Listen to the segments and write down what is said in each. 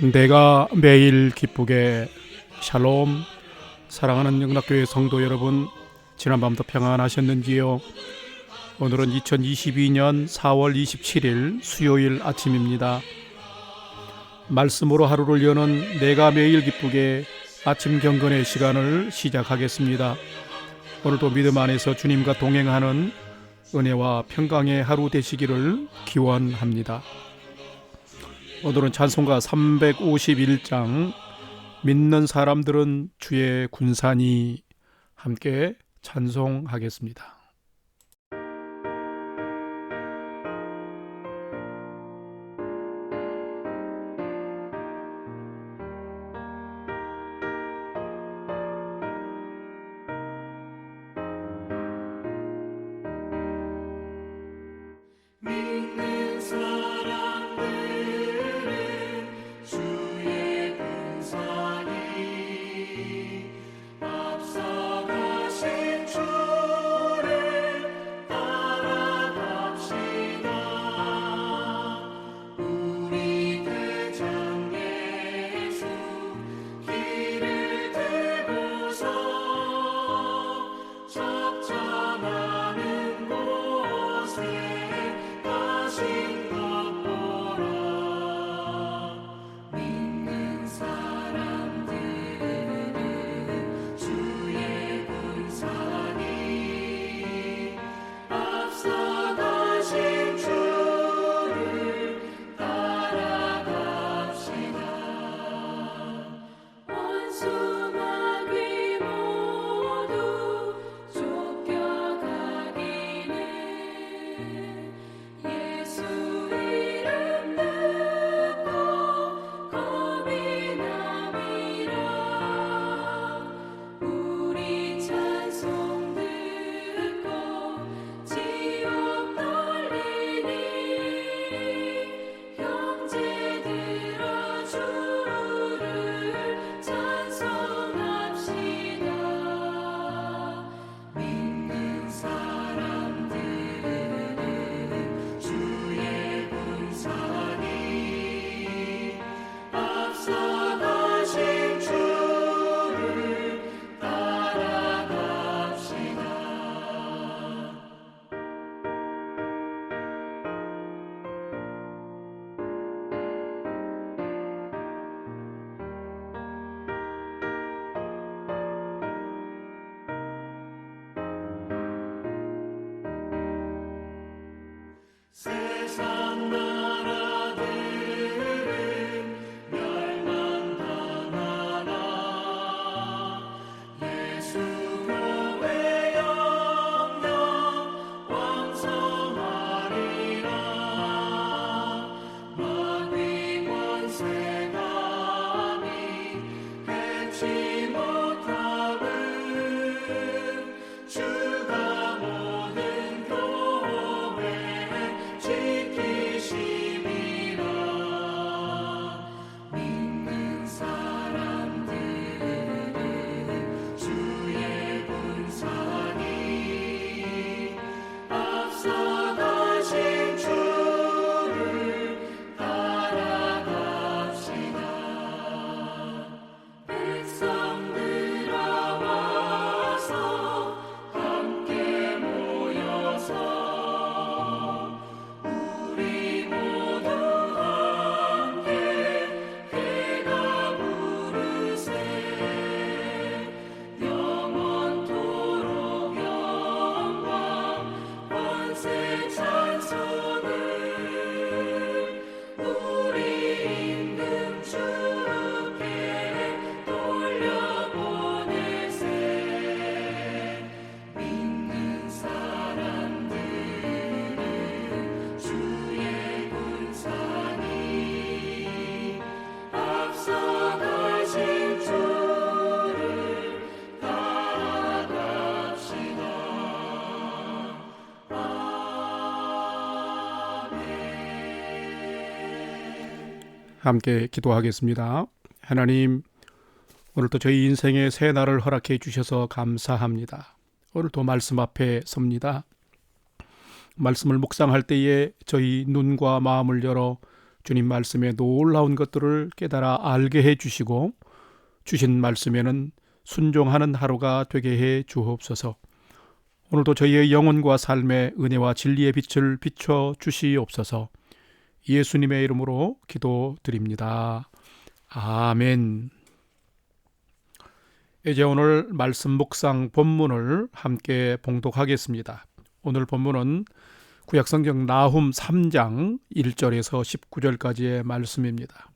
내가 매일 기쁘게. 샬롬. 사랑하는 영락교회 성도 여러분, 지난밤도 평안하셨는지요? 오늘은 2022년 4월 27일 수요일 아침입니다. 말씀으로 하루를 여는 내가 매일 기쁘게 아침 경건의 시간을 시작하겠습니다. 오늘도 믿음 안에서 주님과 동행하는 은혜와 평강의 하루 되시기를 기원합니다. 오늘은 찬송가 351장 믿는 사람들은 주의 군산이, 함께 찬송하겠습니다. 믿는 사람들은 주의 군산이 앞서가신 주를 따라갑시다. 우리 대장 예수 길을 들고서 적잖아는 곳에 가신 것 보라. 믿는 사람들은 주의 군산이 앞서가신 주를 따라갑시다. 원수마귀 모두 쫓겨가기는 예수 이름 듣고 겁이 남이라. 우리 찬송 듣고 지옥 떨리니 형제들아 주를 찬송합시다. 믿는 사람들은 주의 군산이 앞서가신 주를 따라갑시다. 세상 나라들은 멸망당하나 예수 교회 영영 왕성하리라. 마귀 권세 감히 해치 못함은 주가 모든 교회 지키심이라. 믿는 사람들은 주의 군산이 앞서가신 주를 따라갑시다. 백성들아 와서 함께 모여서 우리 모두 함께 회가 부르세. 영원토록 영광 권세 찬송을 우리 임금 주께 돌려보내세. 믿는 사람들은 주의 군산이 앞서가신 주를 따라갑시다. 함께 기도하겠습니다. 하나님, 오늘도 저희 인생의 새 날을 허락해 주셔서 감사합니다. 오늘도 말씀 앞에 섭니다. 말씀을 묵상할 때에 저희 눈과 마음을 열어 주님 말씀에 놀라운 것들을 깨달아 알게 해 주시고 주신 말씀에는 순종하는 하루가 되게 해 주옵소서. 오늘도 저희의 영혼과 삶의 은혜와 진리의 빛을 비춰 주시옵소서. 예수님의 이름으로 기도드립니다. 아멘. 이제 오늘 말씀 묵상 본문을 함께 봉독하겠습니다. 오늘 본문은 구약성경 나훔 3장 1절에서 19절까지의 말씀입니다.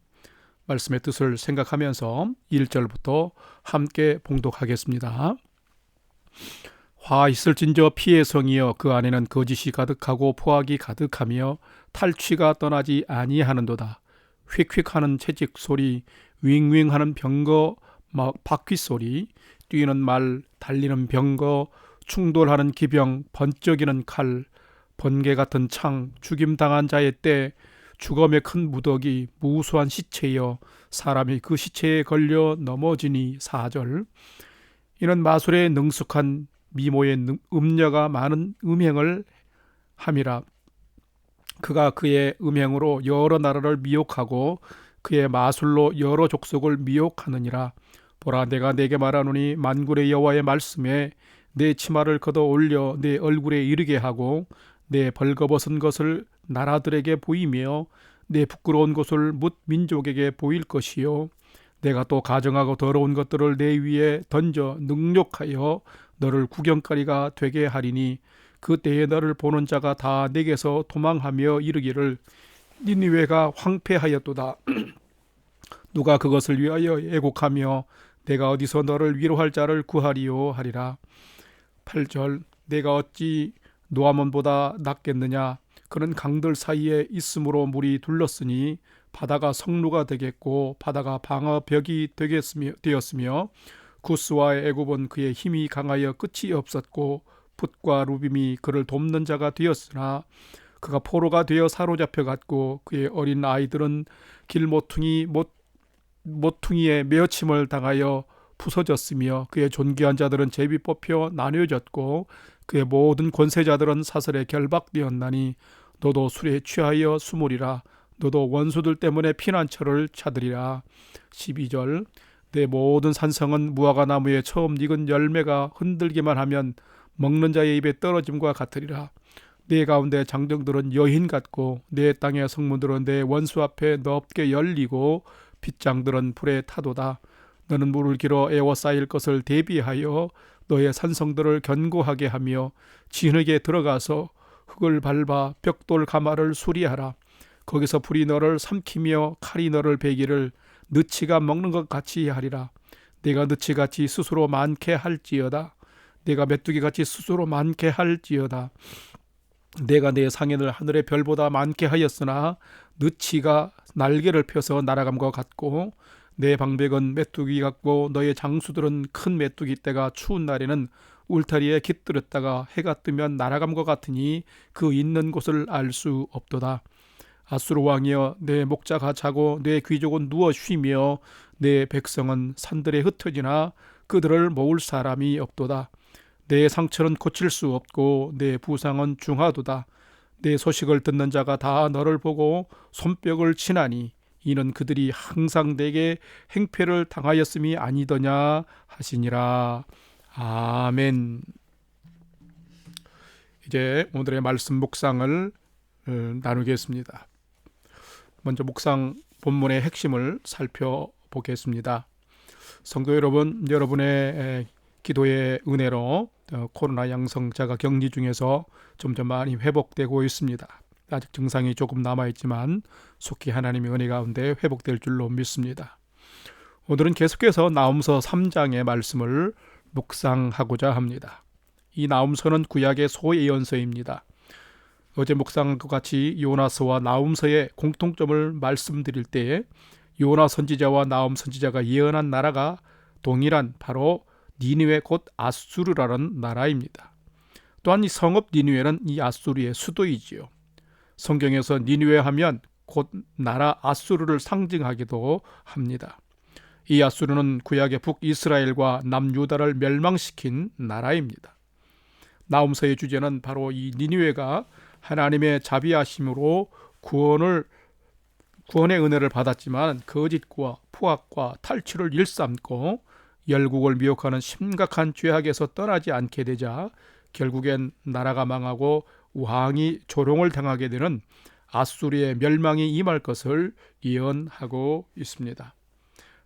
말씀의 뜻을 생각하면서 1절부터 함께 봉독하겠습니다. 화 있을진저 피의 성이여 그 안에는 거짓이 가득하고 포악이 가득하며 탈취가 떠나지 아니하는도다. 휙휙하는 채찍 소리, 윙윙하는 병거 바퀴 소리, 뛰는 말, 달리는 병거, 충돌하는 기병, 번쩍이는 칼, 번개 같은 창, 죽임당한 자의 때, 주검의 큰 무더기, 무수한 시체여 사람이 그 시체에 걸려 넘어지니. 4절. 이는 마술에 능숙한 미모의 음녀가 많은 음행을 함이라. 그가 그의 음행으로 여러 나라를 미혹하고 그의 마술로 여러 족속을 미혹하느니라. 보라, 내가 내게 말하노니 만군의 여호와의 말씀에 내 치마를 걷어 올려 내 얼굴에 이르게 하고 내 벌거벗은 것을 나라들에게 보이며 내 부끄러운 것을 뭇 민족에게 보일 것이요. 내가 또 가증하고 더러운 것들을 내 위에 던져 능욕하여 너를 구경거리가 되게 하리니 그때에 너를 보는 자가 다 내게서 도망하며 이르기를 니느웨가 황폐하였도다. 누가 그것을 위하여 애곡하며 내가 어디서 너를 위로할 자를 구하리요 하리라. 8절. 내가 어찌 노아몬보다 낫겠느냐. 그는 강들 사이에 있으므로 물이 둘렀으니 바다가 성루가 되겠고 바다가 방어벽이 되었으며 구스와의 애굽은 그의 힘이 강하여 끝이 없었고 붓과 루빔이 그를 돕는 자가 되었으나 그가 포로가 되어 사로잡혀 갔고 그의 어린 아이들은 길 모퉁이에 메어침을 당하여 부서졌으며 그의 존귀한 자들은 제비 뽑혀 나뉘어졌고 그의 모든 권세자들은 사슬에 결박되었나니 너도 술에 취하여 숨으리라. 너도 원수들 때문에 피난처를 찾으리라. 12절. 내 모든 산성은 무화과 나무에 처음 익은 열매가 흔들기만 하면 먹는 자의 입에 떨어짐과 같으리라. 내 가운데 장정들은 여인 같고 내 땅의 성문들은 내 원수 앞에 넓게 열리고 빗장들은 불에 타도다. 너는 물을 길어 에워싸일 것을 대비하여 너의 산성들을 견고하게 하며 진흙에 들어가서 흙을 밟아 벽돌 가마를 수리하라. 거기서 불이 너를 삼키며 칼이 너를 베기를 느치가 먹는 것 같이 하리라. 내가 느치같이 스스로 많게 할지어다. 내가 메뚜기같이 스스로 많게 할지어다. 내가 내 상인을 하늘의 별보다 많게 하였으나 느치가 날개를 펴서 날아감과 같고 내 방백은 메뚜기 같고 너의 장수들은 큰 메뚜기 떼가 추운 날에는 울타리에 깃들었다가 해가 뜨면 날아감과 같으니 그 있는 곳을 알 수 없도다. 아수르 왕이여 내 목자가 자고 내 귀족은 누워 쉬며 내 백성은 산들에 흩어지나 그들을 모을 사람이 없도다. 내 상처는 고칠 수 없고 내 부상은 중하도다. 내 소식을 듣는 자가 다 너를 보고 손뼉을 치나니 이는 그들이 항상 내게 행패를 당하였음이 아니더냐 하시니라. 아멘. 이제 오늘의 말씀 묵상을 나누겠습니다. 먼저 묵상 본문의 핵심을 살펴보겠습니다. 성도 여러분, 여러분의 기도의 은혜로 코로나 양성자가 격리 중에서 점점 많이 회복되고 있습니다. 아직 증상이 조금 남아있지만 속히 하나님의 은혜 가운데 회복될 줄로 믿습니다. 오늘은 계속해서 나훔서 3장의 말씀을 묵상하고자 합니다. 이 나훔서는 구약의 소예언서입니다. 어제 묵상한 것 같이 요나서와 나훔서의 공통점을 말씀드릴 때에 요나 선지자와 나훔 선지자가 예언한 나라가 동일한 바로 니느웨 곧 아수르라는 나라입니다. 또한 이 성읍 니느웨는 이 아수르의 수도이지요. 성경에서 니느웨 하면 곧 나라 아수르를 상징하기도 합니다. 이 아수르는 구약의 북이스라엘과 남유다를 멸망시킨 나라입니다. 나훔서의 주제는 바로 이 니느웨가 하나님의 자비하심으로 구원의 은혜를 받았지만 거짓과 포악과 탈취를 일삼고 열국을 미혹하는 심각한 죄악에서 떠나지 않게 되자 결국엔 나라가 망하고 왕이 조롱을 당하게 되는 아수르의 멸망이 임할 것을 예언하고 있습니다.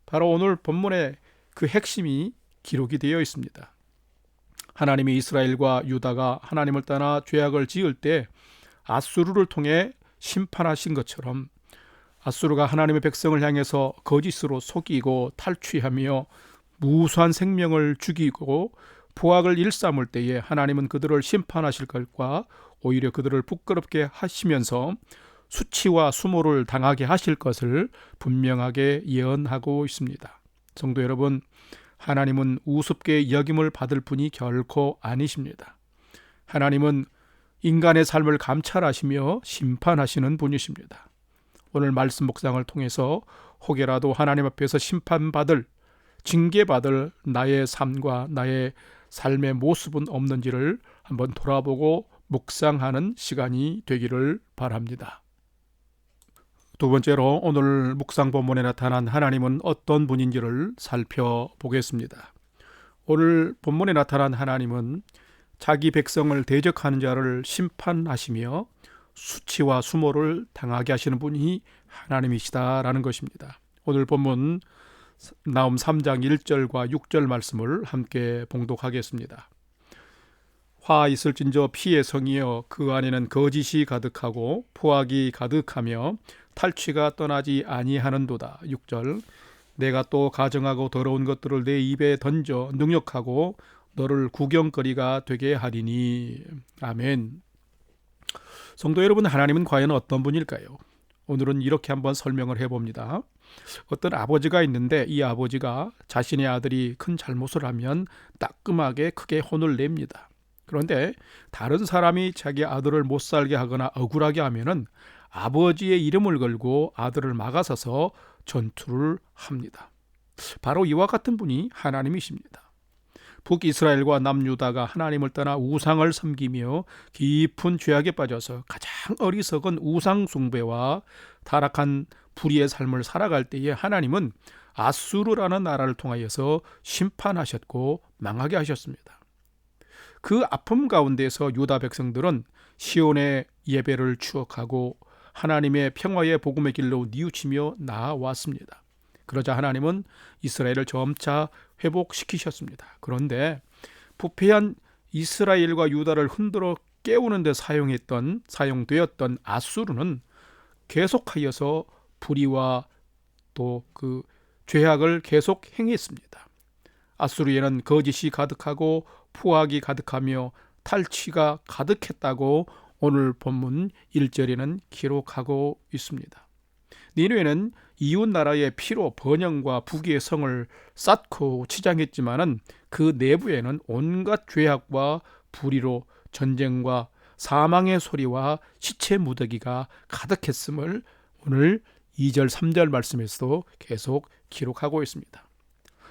바로 오늘 본문의 그 핵심이 기록이 되어 있습니다. 하나님이 이스라엘과 유다가 하나님을 떠나 죄악을 지을 때 아수르를 통해 심판하신 것처럼 아수르가 하나님의 백성을 향해서 거짓으로 속이고 탈취하며 무수한 생명을 죽이고 포악을 일삼을 때에 하나님은 그들을 심판하실 것과 오히려 그들을 부끄럽게 하시면서 수치와 수모를 당하게 하실 것을 분명하게 예언하고 있습니다. 성도 여러분, 하나님은 우습게 여김을 받을 분이 결코 아니십니다. 하나님은 인간의 삶을 감찰하시며 심판하시는 분이십니다. 오늘 말씀 묵상을 통해서 혹여라도 하나님 앞에서 심판받을, 징계받을 나의 삶과 나의 삶의 모습은 없는지를 한번 돌아보고 묵상하는 시간이 되기를 바랍니다. 두 번째로 오늘 묵상 본문에 나타난 하나님은 어떤 분인지를 살펴보겠습니다. 오늘 본문에 나타난 하나님은 자기 백성을 대적하는 자를 심판하시며 수치와 수모를 당하게 하시는 분이 하나님이시다라는 것입니다. 오늘 본문 나훔 3장 1절과 6절 말씀을 함께 봉독하겠습니다. 화 있을진저 피의 성이여 그 안에는 거짓이 가득하고 포악이 가득하며 탈취가 떠나지 아니하는도다. 6절 내가 또 가증하고 더러운 것들을 내 입에 던져 능욕하고 너를 구경거리가 되게 하리니. 아멘. 성도 여러분, 하나님은 과연 어떤 분일까요? 오늘은 이렇게 한번 설명을 해봅니다. 어떤 아버지가 있는데 이 아버지가 자신의 아들이 큰 잘못을 하면 따끔하게 크게 혼을 냅니다. 그런데 다른 사람이 자기 아들을 못 살게 하거나 억울하게 하면은 아버지의 이름을 걸고 아들을 막아서서 전투를 합니다. 바로 이와 같은 분이 하나님이십니다. 북이스라엘과 남유다가 하나님을 떠나 우상을 섬기며 깊은 죄악에 빠져서 가장 어리석은 우상 숭배와 타락한 불의의 삶을 살아갈 때에 하나님은 아수르라는 나라를 통하여서 심판하셨고 망하게 하셨습니다. 그 아픔 가운데서 유다 백성들은 시온의 예배를 추억하고 하나님의 평화의 복음의 길로 뉘우치며 나아왔습니다. 그러자 하나님은 이스라엘을 점차 회복시키셨습니다. 그런데 부패한 이스라엘과 유다를 흔들어 깨우는 데 사용되었던 아수르는 계속하여서 불의와 또 그 죄악을 계속 행했습니다. 아수르에는 거짓이 가득하고 포악이 가득하며 탈취가 가득했다고 오늘 본문 1절에는 기록하고 있습니다. 니느웨는 이웃 나라의 피로 번영과 부귀의 성을 쌓고 치장했지만은 그 내부에는 온갖 죄악과 불의로 전쟁과 사망의 소리와 시체 무더기가 가득했음을 오늘 2절 3절 말씀에서도 계속 기록하고 있습니다.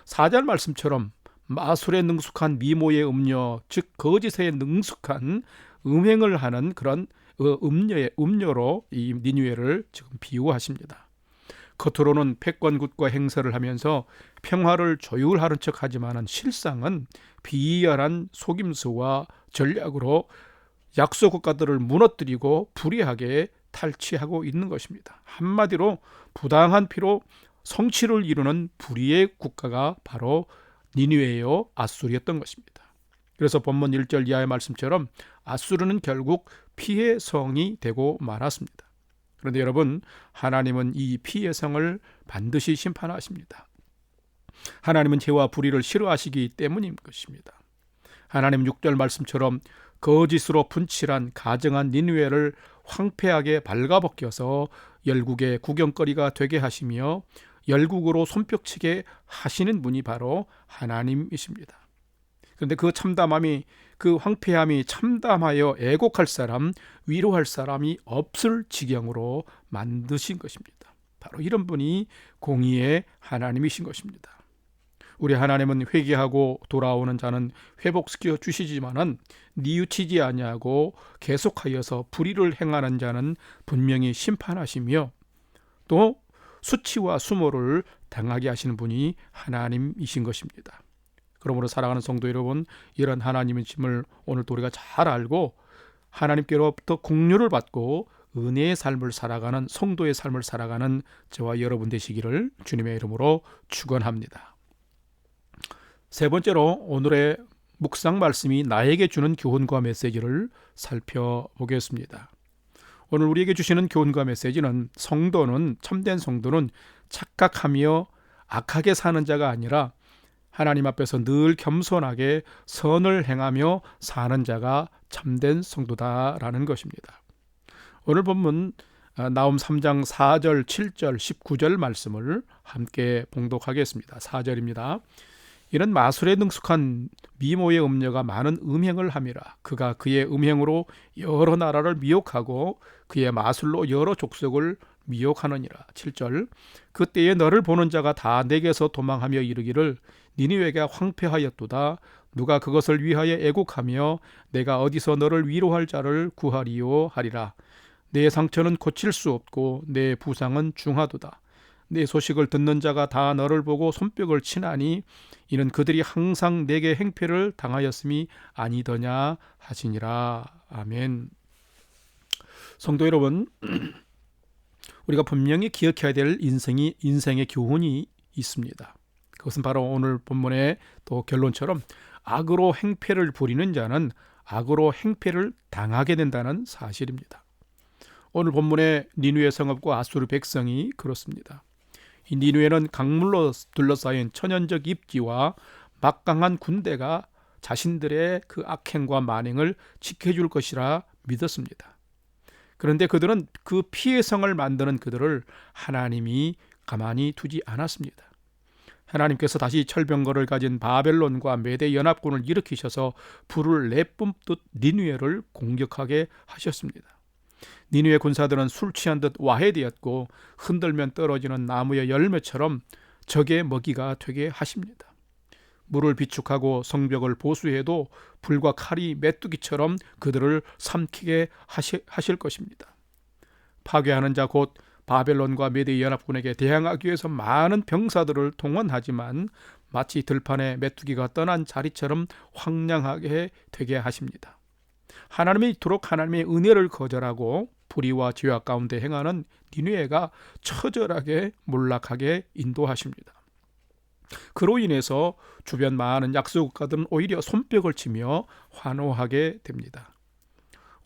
4절 말씀처럼 마술에 능숙한 미모의 음녀, 즉 거짓에 능숙한 음행을 하는 그런 음녀로 이 니느웨를 지금 비유하십니다. 겉으로는 패권굿과 행사를 하면서 평화를 조율하는 척하지만은 실상은 비열한 속임수와 전략으로 약소 국가들을 무너뜨리고 불의하게 탈취하고 있는 것입니다. 한마디로 부당한 피로 성취를 이루는 불의의 국가가 바로 니느웨요 아수르였던 것입니다. 그래서 본문 1절 이하의 말씀처럼 아수르는 결국 피의 성이 되고 말았습니다. 그런데 여러분, 하나님은 이 피의 성을 반드시 심판하십니다. 하나님은 죄와 불의를 싫어하시기 때문인 것입니다. 하나님 6절 말씀처럼 거짓으로 분칠한 가증한 니느웨를 황폐하게 발가벗겨서 열국의 구경거리가 되게 하시며 열국으로 손뼉치게 하시는 분이 바로 하나님이십니다. 그런데 그 참담함이, 그 황폐함이 참담하여 애곡할 사람, 위로할 사람이 없을 지경으로 만드신 것입니다. 바로 이런 분이 공의의 하나님이신 것입니다. 우리 하나님은 회개하고 돌아오는 자는 회복시켜 주시지만은 뉘우치지 아니하고 계속하여서 불의를 행하는 자는 분명히 심판하시며 또 수치와 수모를 당하게 하시는 분이 하나님이신 것입니다. 그러므로 사랑하는 성도 여러분, 이런 하나님이심을 오늘도 우리가 잘 알고 하나님께로부터 공유를 받고 은혜의 삶을 살아가는, 성도의 삶을 살아가는 저와 여러분 되시기를 주님의 이름으로 축원합니다. 세 번째로 오늘의 묵상 말씀이 나에게 주는 교훈과 메시지를 살펴보겠습니다. 오늘 우리에게 주시는 교훈과 메시지는, 참된 성도는 착각하며 악하게 사는 자가 아니라 하나님 앞에서 늘 겸손하게 선을 행하며 사는 자가 참된 성도다라는 것입니다. 오늘 본문 나훔 3장 4절, 7절, 19절 말씀을 함께 봉독하겠습니다. 4절입니다. 이는 마술에 능숙한 미모의 음녀가 많은 음행을 함이라. 그가 그의 음행으로 여러 나라를 미혹하고 그의 마술로 여러 족속을 미혹하느니라. 7절. 그때에 너를 보는 자가 다 내게서 도망하며 이르기를 니느웨가 황폐하였도다. 누가 그것을 위하여 애곡하며 내가 어디서 너를 위로할 자를 구하리요 하리라. 내 상처는 고칠 수 없고 내 부상은 중하도다. 내 소식을 듣는 자가 다 너를 보고 손뼉을 치나니 이는 그들이 항상 내게 행패를 당하였음이 아니더냐 하시니라. 아멘. 성도 여러분, 우리가 분명히 기억해야 될 인생의 교훈이 있습니다. 그것은 바로 오늘 본문의 또 결론처럼 악으로 행패를 부리는 자는 악으로 행패를 당하게 된다는 사실입니다. 오늘 본문의 니느웨 성읍과 아수르 백성이 그렇습니다. 이 니느웨는 강물로 둘러싸인 천연적 입지와 막강한 군대가 자신들의 그 악행과 만행을 지켜줄 것이라 믿었습니다. 그런데 그들은 그 피해 성을 만드는 그들을 하나님이 가만히 두지 않았습니다. 하나님께서 다시 철병거를 가진 바벨론과 메대 연합군을 일으키셔서 불을 내뿜듯 니느웨를 공격하게 하셨습니다. 니느웨 군사들은 술 취한 듯 와해되었고 흔들면 떨어지는 나무의 열매처럼 적의 먹이가 되게 하십니다. 물을 비축하고 성벽을 보수해도 불과 칼이 메뚜기처럼 그들을 삼키게 하실 것입니다. 파괴하는 자 곧 바벨론과 메대 연합군에게 대항하기 위해서 많은 병사들을 동원하지만 마치 들판에 메뚜기가 떠난 자리처럼 황량하게 되게 하십니다. 하나님이 이토록 하나님의 은혜를 거절하고 불의와 죄악 가운데 행하는 니느웨가 처절하게 몰락하게 인도하십니다. 그로 인해서 주변 많은 약소국가들은 오히려 손뼉을 치며 환호하게 됩니다.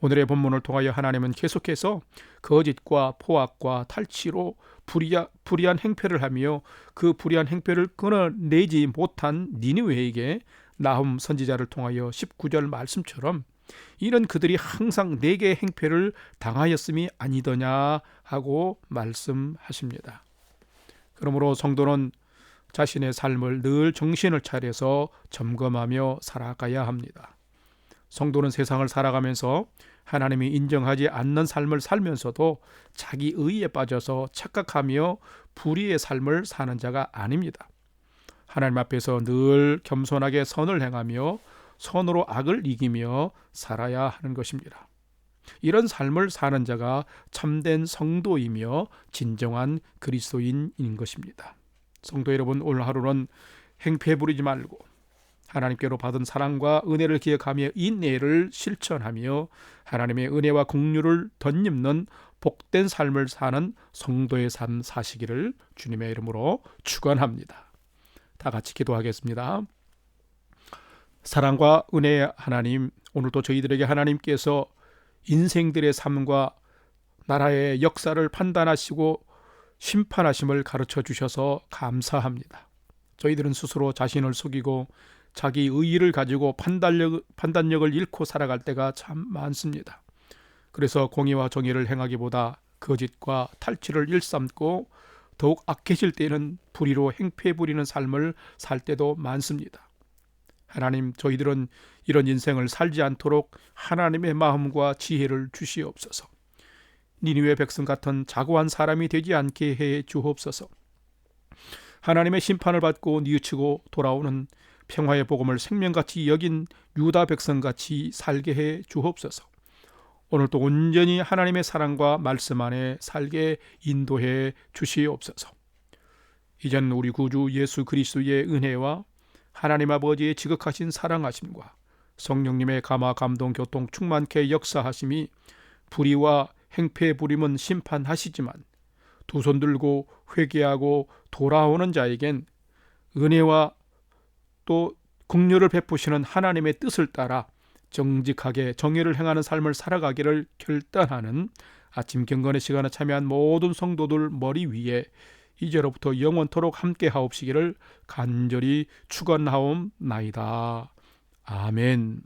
오늘의 본문을 통하여 하나님은 계속해서 거짓과 포악과 탈취로 불의한 행패를 하며 그 불의한 행패를 끊어내지 못한 니느웨에게 나훔 선지자를 통하여 19절 말씀처럼 이는 그들이 항상 내게 행패를 당하였음이 아니더냐 하고 말씀하십니다. 그러므로 성도는 자신의 삶을 늘 정신을 차려서 점검하며 살아가야 합니다. 성도는 세상을 살아가면서 하나님이 인정하지 않는 삶을 살면서도 자기 의에 빠져서 착각하며 불의의 삶을 사는 자가 아닙니다. 하나님 앞에서 늘 겸손하게 선을 행하며 선으로 악을 이기며 살아야 하는 것입니다. 이런 삶을 사는 자가 참된 성도이며 진정한 그리스도인인 것입니다. 성도 여러분, 오늘 하루는 행패 부리지 말고 하나님께로 받은 사랑과 은혜를 기억하며 인내를 실천하며 하나님의 은혜와 공유를 덧입는 복된 삶을 사는 성도의 삶 사시기를 주님의 이름으로 축원합니다. 다 같이 기도하겠습니다. 사랑과 은혜의 하나님, 오늘도 저희들에게 하나님께서 인생들의 삶과 나라의 역사를 판단하시고 심판하심을 가르쳐 주셔서 감사합니다. 저희들은 스스로 자신을 속이고 자기 의의를 가지고 판단력을 잃고 살아갈 때가 참 많습니다. 그래서 공의와 정의를 행하기보다 거짓과 탈취를 일삼고 더욱 악해질 때는 불의로 행패 부리는 삶을 살 때도 많습니다. 하나님, 저희들은 이런 인생을 살지 않도록 하나님의 마음과 지혜를 주시옵소서. 니느웨 백성 같은 자고한 사람이 되지 않게 해 주옵소서. 하나님의 심판을 받고 뉘우치고 돌아오는 평화의 복음을 생명같이 여긴 유다 백성같이 살게 해 주옵소서. 오늘도 온전히 하나님의 사랑과 말씀 안에 살게 인도해 주시옵소서. 이제는 우리 구주 예수 그리스도의 은혜와 하나님 아버지의 지극하신 사랑하심과 성령님의 감화 감동 교통 충만케 역사하심이 불의와 행패 부림은 심판하시지만 두 손 들고 회개하고 돌아오는 자에겐 은혜와 또 긍휼을 베푸시는 하나님의 뜻을 따라 정직하게 정의를 행하는 삶을 살아가기를 결단하는 아침 경건의 시간에 참여한 모든 성도들 머리 위에 이제로부터 영원토록 함께 하옵시기를 간절히 축원하옵나이다. 아멘.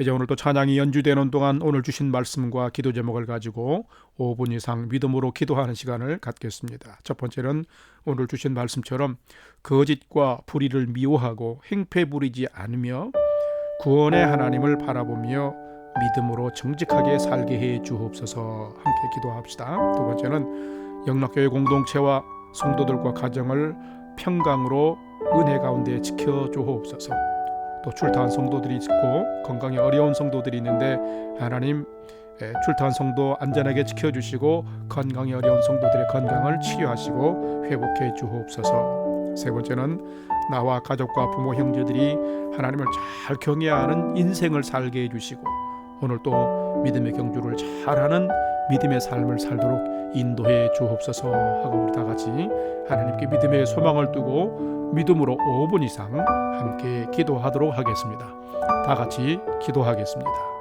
이제 오늘도 찬양이 연주되는 동안 오늘 주신 말씀과 기도 제목을 가지고 5분 이상 믿음으로 기도하는 시간을 갖겠습니다. 첫 번째는 오늘 주신 말씀처럼 거짓과 불의를 미워하고 행패 부리지 않으며 구원의 하나님을 바라보며 믿음으로 정직하게 살게 해 주옵소서. 함께 기도합시다. 두 번째는 영락교회 공동체와 성도들과 가정을 평강으로 은혜 가운데 지켜 주옵소서. 또 출타한 성도들이 있고 건강이 어려운 성도들이 있는데 하나님 출타한 성도 안전하게 지켜주시고 건강이 어려운 성도들의 건강을 치유하시고 회복해 주옵소서. 세 번째는 나와 가족과 부모 형제들이 하나님을 잘 경외하는 인생을 살게 해주시고 오늘 또 믿음의 경주를 잘하는 믿음의 삶을 살도록 인도해 주옵소서 하고 우리 다 같이 하나님께 믿음의 소망을 두고 믿음으로 5분 이상 함께 기도하도록 하겠습니다. 다 같이 기도하겠습니다.